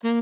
The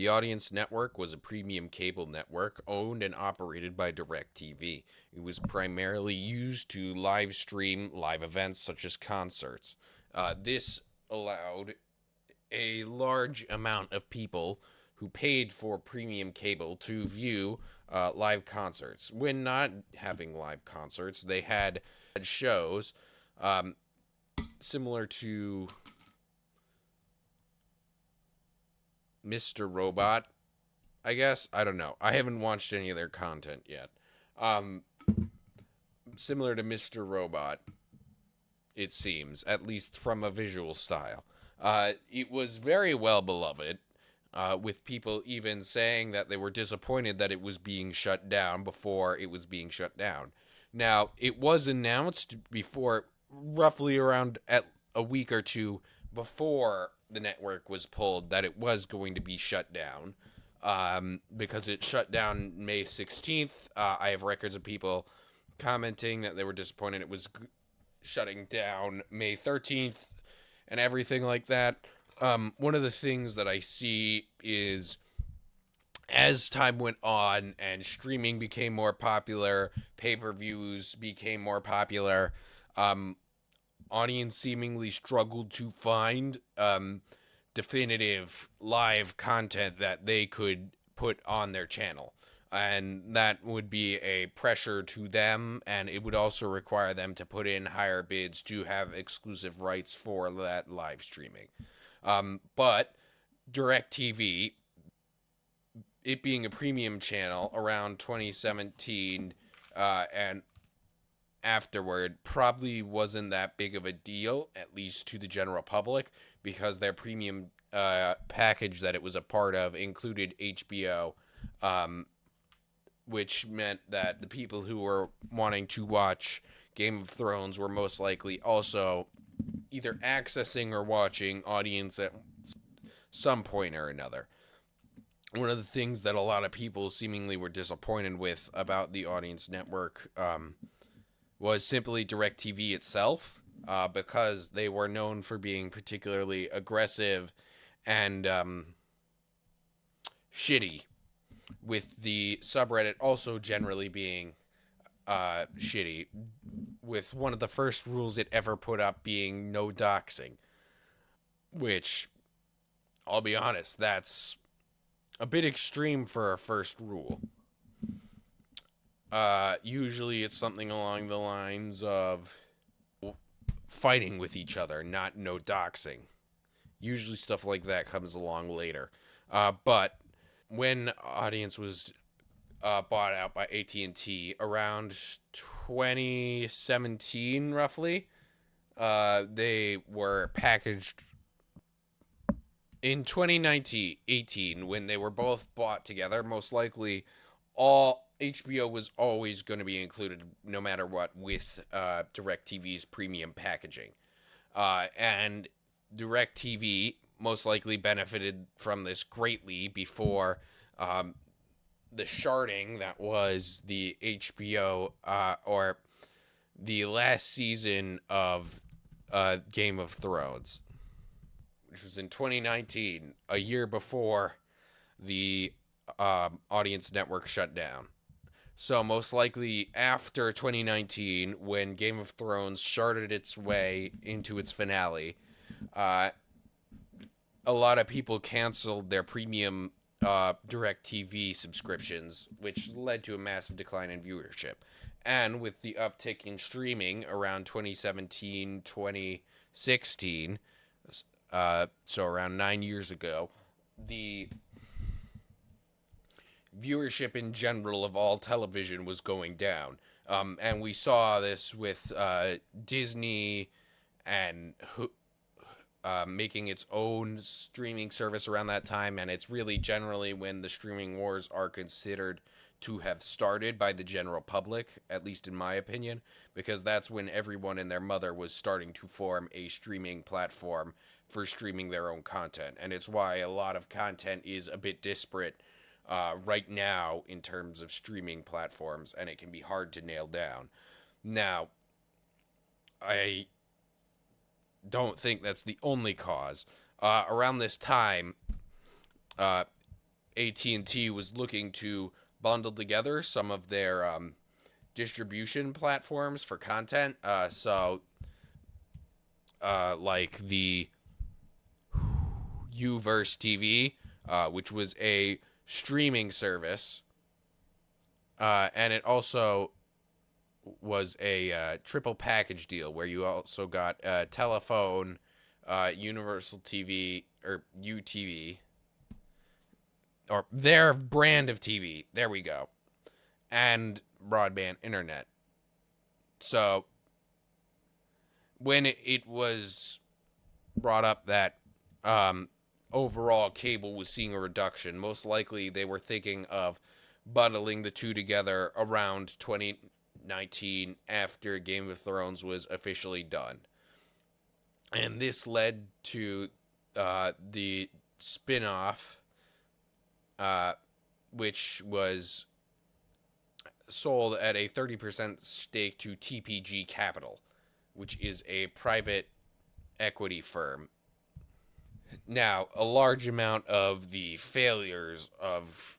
Audience Network was a premium cable network owned and operated by DirecTV. It was primarily used to live stream live events such as concerts. This allowed a large amount of people who paid for premium cable to view live concerts. When not having live concerts, they had shows um, similar to Mr. Robot, I guess. I don't know. I haven't watched any of their content yet. Um, Similar to Mr. Robot, it seems, at least from a visual style. It was very well beloved, with people even saying that they were disappointed that it was being shut down before it was being shut down. Now, it was announced before, roughly around at a week or two before the network was pulled, that it was going to be shut down, because it shut down May 16th. I have records of people commenting that they were disappointed it was shutting down May 13th and everything like that. One of the things that I see is, as time went on and streaming became more popular, pay-per-views became more popular, audience seemingly struggled to find definitive live content that they could put on their channel. And that would be a pressure to them, and it would also require them to put in higher bids to have exclusive rights for that live streaming. But DirecTV, it being a premium channel around 2017 and afterward, probably wasn't that big of a deal, at least to the general public, because their premium package that it was a part of included HBO, which meant that the people who were wanting to watch Game of Thrones were most likely also either accessing or watching Audience at some point or another. One of the things that a lot of people seemingly were disappointed with about the Audience Network was simply DirecTV itself, because they were known for being particularly aggressive and shitty, with the subreddit also generally being shitty, with one of the first rules it ever put up being no doxing, which, I'll be honest, that's a bit extreme for a first rule. Usually it's something along the lines of fighting with each other, not no doxing. Usually stuff like that comes along later. But when Audience was bought out by AT&T around 2017, roughly, they were packaged in 2018 when they were both bought together. Most likely, all HBO was always going to be included, no matter what, with DirecTV's premium packaging, and DirecTV most likely benefited from this greatly before the sharding that was the HBO or the last season of Game of Thrones, which was in 2019, a year before the Audience Network shut down. So most likely after 2019, when Game of Thrones charted its way into its finale, a lot of people canceled their premium DirecTV subscriptions, which led to a massive decline in viewership. And with the uptick in streaming around 2017, 2016, so around 9 years ago, the viewership in general of all television was going down. And we saw this with Disney and making its own streaming service around that time, and it's really generally when the streaming wars are considered to have started by the general public, at least in my opinion, because that's when everyone and their mother was starting to form a streaming platform for streaming their own content. And it's why a lot of content is a bit disparate right now in terms of streaming platforms, and it can be hard to nail down. Now, I don't think that's the only cause. Around this time, AT&T was looking to bundle together some of their distribution platforms for content. Like the Uverse TV, which was a streaming service, and it also was a triple package deal where you also got telephone, Universal TV or UTV, or their brand of TV. There we go, and broadband internet. So when it was brought up that overall cable was seeing a reduction, most likely they were thinking of bundling the two together around 2019 after Game of Thrones was officially done. And this led to the spin off, which was sold at a 30% stake to TPG Capital, which is a private equity firm. Now, a large amount of the failures of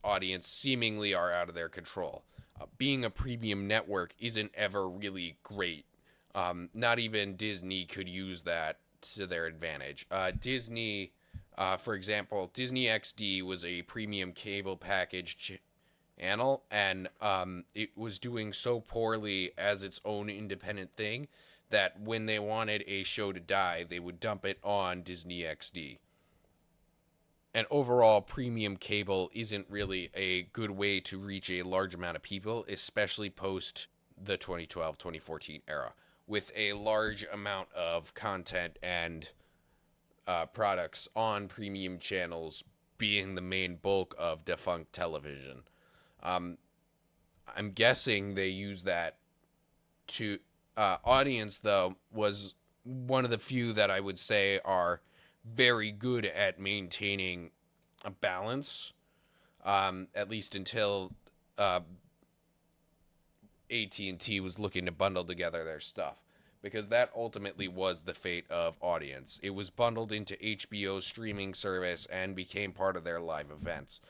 audience seemingly are out of their control. Being a premium network isn't ever really great. Not even Disney could use that to their advantage. Disney, for example, Disney XD was a premium cable package channel, and it was doing so poorly as its own independent thing that when they wanted a show to die, they would dump it on Disney XD. And overall, premium cable isn't really a good way to reach a large amount of people, especially post the 2012-2014 era, with a large amount of content and products on premium channels being the main bulk of defunct television. I'm guessing they use that to audience, though, was one of the few that I would say are very good at maintaining a balance, at least until AT&T was looking to bundle together their stuff, because that ultimately was the fate of audience. It was bundled into HBO's streaming service and became part of their live events,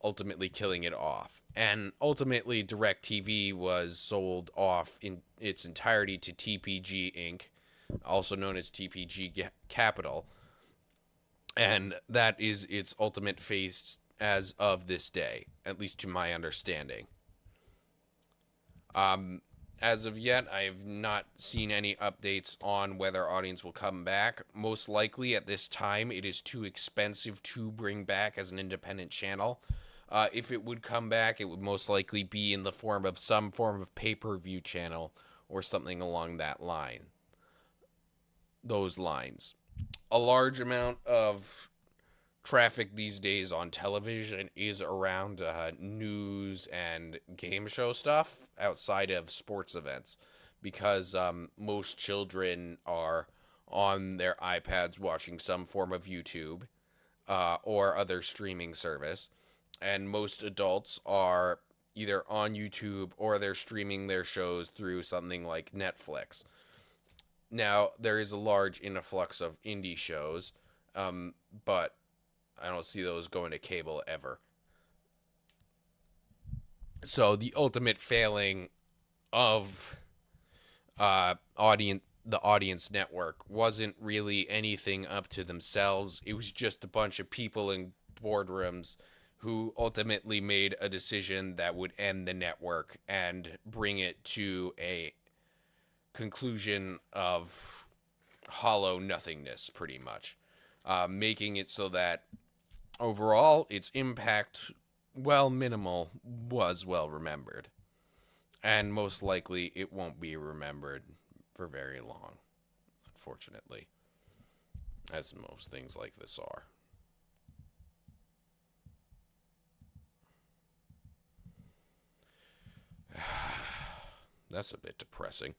ultimately killing it off. And ultimately, DirecTV was sold off in its entirety to TPG Inc., also known as TPG Capital, and that is its ultimate fate as of this day, at least to my understanding. As of yet, I have not seen any updates on whether audience will come back. Most likely, at this time, it is too expensive to bring back as an independent channel. If it would come back, it would most likely be in the form of some form of pay-per-view channel or something along those lines. A large amount of traffic these days on television is around news and game show stuff outside of sports events, because most children are on their iPads watching some form of YouTube or other streaming service, and most adults are either on YouTube or they're streaming their shows through something like Netflix. Now, there is a large influx of indie shows, but I don't see those going to cable ever. So the ultimate failing of the audience network wasn't really anything up to themselves. It was just a bunch of people in boardrooms who ultimately made a decision that would end the network and bring it to a conclusion of hollow nothingness, pretty much, making it so that overall its impact, while minimal, was well remembered. And most likely it won't be remembered for very long, unfortunately, as most things like this are. That's a bit depressing.